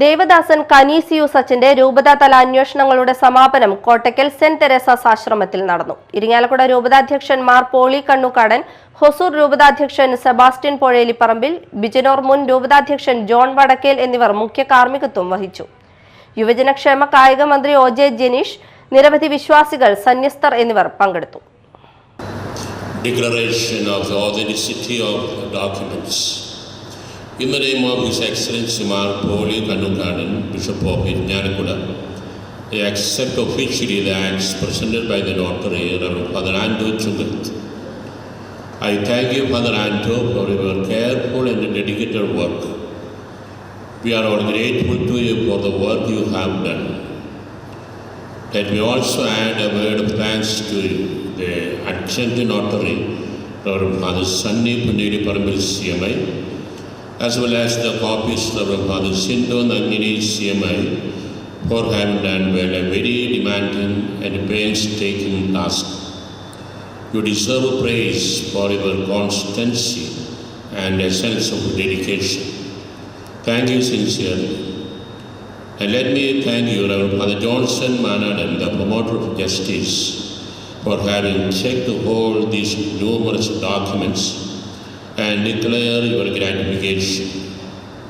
Devadasan Canisius അച്ഛന്റെ രൂപതാതല അന്വേഷണങ്ങളുടെ സമാപനം Kottakkal saint Teresa's ആശ്രമത്തിൽ നടന്നു. ഇരിങ്ങാലക്കുട രൂപതാധ്യക്ഷൻ മാർ പോളി കണ്ണുകാടൻ, ഹൊസൂർ രൂപതാധ്യക്ഷൻ സെബാസ്റ്റ്യൻ പൊഴേലിപ്പറമ്പിൽ, ബിജനോർ മുൻ രൂപതാധ്യക്ഷൻ ജോൺ വടക്കേൽ എന്നിവർ മുഖ്യ കാർമ്മികത്വം വഹിച്ചു. യുവജനക്ഷേമ കായിക മന്ത്രി ഒ ജെ ജനീഷ്, നിരവധി വിശ്വാസികൾ, സന്യസ്തർ എന്നിവർ പങ്കെടുത്തു. Declaration of the authenticity of documents. In the name of His Excellency Mar Poli Kannukadan, Bishop of Irinjalakuda, I accept officially the acts presented by the notary, Reverend Father Anto Chungat. I thank you, Father Anto, for your careful and dedicated work. We are all grateful to you for the work you have done. Let me also add a word of thanks to the adjunct notary, Reverend Father Sunny Punediparambil CMI, as well as the copies of Father Sindhu Nangini CMI, for having done well a very demanding and painstaking task. You deserve praise for your constancy and a sense of dedication. Thank you sincerely. And let me thank you, Reverend Father Johnson Manadan, the promoter of justice, for having checked all these numerous documents and declare your gratification.